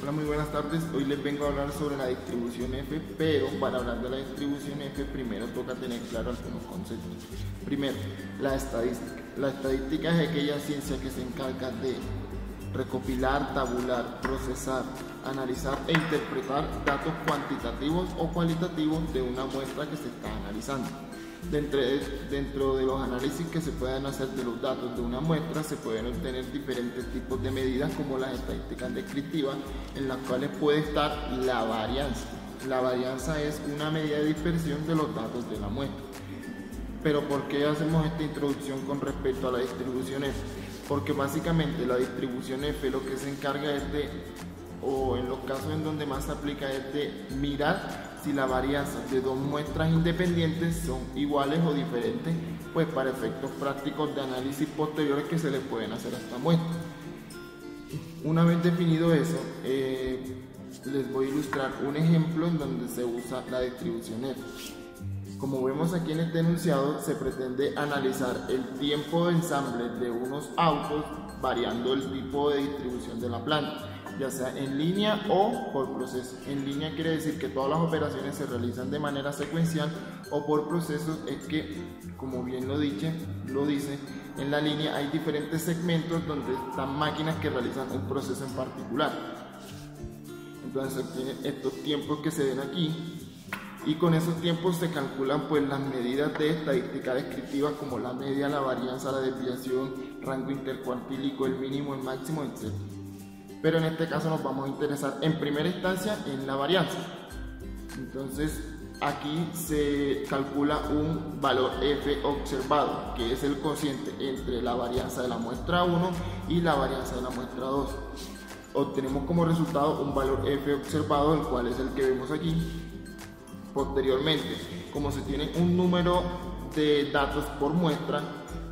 Hola, muy buenas tardes. Hoy les vengo a hablar sobre la distribución F, pero para hablar de la distribución F primero toca tener claro algunos conceptos. Primero, la estadística. La estadística es aquella ciencia que se encarga de recopilar, tabular, procesar, analizar e interpretar datos cuantitativos o cualitativos de una muestra que se está analizando. Dentro de los análisis que se pueden hacer de los datos de una muestra se pueden obtener diferentes tipos de medidas como las estadísticas descriptivas, en las cuales puede estar la varianza. La varianza es una medida de dispersión de los datos de la muestra. Pero ¿por qué hacemos esta introducción con respecto a la distribución F? Porque básicamente la distribución F lo que se encarga es de, o en los casos en donde más se aplica, es de mirar si la varianza de dos muestras independientes son iguales o diferentes, pues para efectos prácticos de análisis posteriores que se le pueden hacer a esta muestra. Una vez definido eso, les voy a ilustrar un ejemplo en donde se usa la distribución F. Como vemos aquí en este enunciado, se pretende analizar el tiempo de ensamble de unos autos variando el tipo de distribución de la planta, ya sea en línea o por proceso. En línea quiere decir que todas las operaciones se realizan de manera secuencial, o por procesos es que, como bien lo dice, en la línea hay diferentes segmentos donde están máquinas que realizan un proceso en particular. Entonces se obtienen estos tiempos que se ven aquí, y con esos tiempos se calculan pues las medidas de estadística descriptiva como la media, la varianza, la desviación, rango intercuartílico, el mínimo, el máximo, etc. Pero en este caso nos vamos a interesar en primera instancia en la varianza. Entonces aquí se calcula un valor F observado, que es el cociente entre la varianza de la muestra 1 y la varianza de la muestra 2. Obtenemos como resultado un valor F observado, el cual es el que vemos aquí. Posteriormente, como se tiene un número de datos por muestra,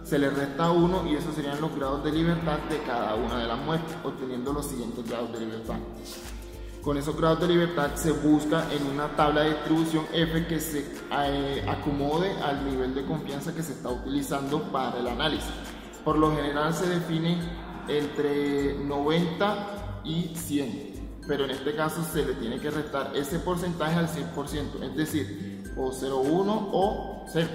se le resta 1 y esos serían los grados de libertad de cada una de las muestras, obteniendo los siguientes grados de libertad. Con esos grados de libertad se busca en una tabla de distribución F que se acomode al nivel de confianza que se está utilizando para el análisis. Por lo general se define entre 90 y 100. Pero en este caso se le tiene que restar ese porcentaje al 100%, es decir, o 0,1 o 0.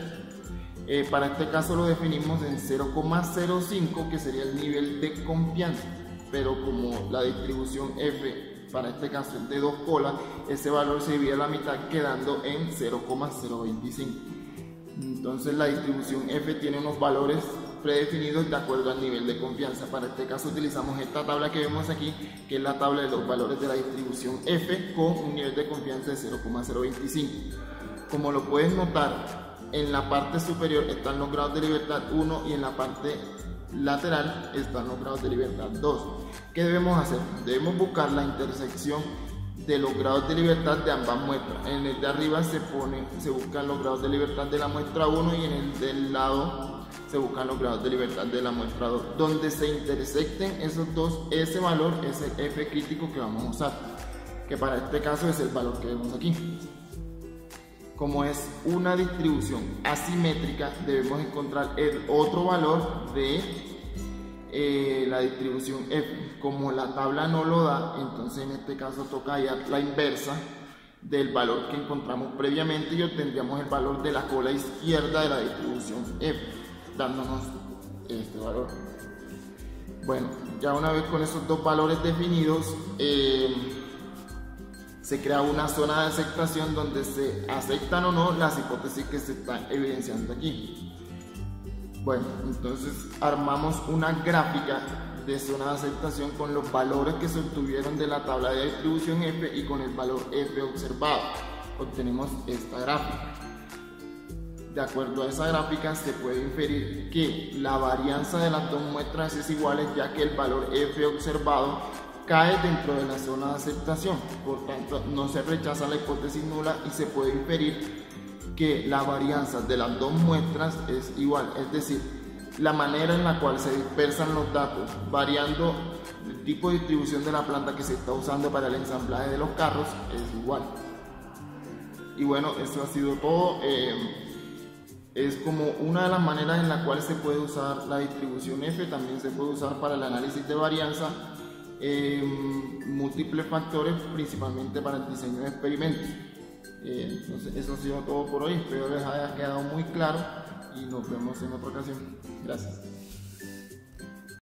Para este caso lo definimos en 0,05, que sería el nivel de confianza, pero como la distribución F para este caso es de 2 colas, ese valor se divide a la mitad quedando en 0,025. Entonces la distribución F tiene unos valores predefinidos de acuerdo al nivel de confianza. Para este caso utilizamos esta tabla que vemos aquí, que es la tabla de los valores de la distribución F con un nivel de confianza de 0,025. Como lo puedes notar, en la parte superior están los grados de libertad 1 y en la parte lateral están los grados de libertad 2. ¿Qué debemos hacer? Debemos buscar la intersección de los grados de libertad de ambas muestras. En el de arriba se buscan los grados de libertad de la muestra 1 y en el del lado se buscan los grados de libertad de la muestra 2. Donde se intersecten esos dos, ese valor es el F crítico que vamos a usar, que para este caso es el valor que vemos aquí. Como es una distribución asimétrica, debemos encontrar el otro valor de la distribución F. Como la tabla no lo da, entonces en este caso toca hallar la inversa del valor que encontramos previamente y obtendríamos el valor de la cola izquierda de la distribución F, dándonos este valor. Bueno, ya una vez con esos dos valores definidos, se crea una zona de aceptación donde se aceptan o no las hipótesis que se están evidenciando aquí. Bueno, entonces armamos una gráfica de zona de aceptación con los valores que se obtuvieron de la tabla de distribución F y con el valor F observado. Obtenemos esta gráfica. De acuerdo a esa gráfica se puede inferir que la varianza de las dos muestras es igual, ya que el valor F observado cae dentro de la zona de aceptación. Por tanto, no se rechaza la hipótesis nula y se puede inferir que la varianza de las dos muestras es igual, es decir, la manera en la cual se dispersan los datos variando el tipo de distribución de la planta que se está usando para el ensamblaje de los carros es igual. Y bueno, eso ha sido todo. Es como una de las maneras en la cual se puede usar la distribución F. También se puede usar para el análisis de varianza múltiples factores, principalmente para el diseño de experimentos. Entonces eso ha sido todo por hoy, espero les haya quedado muy claro y nos vemos en otra ocasión. Gracias.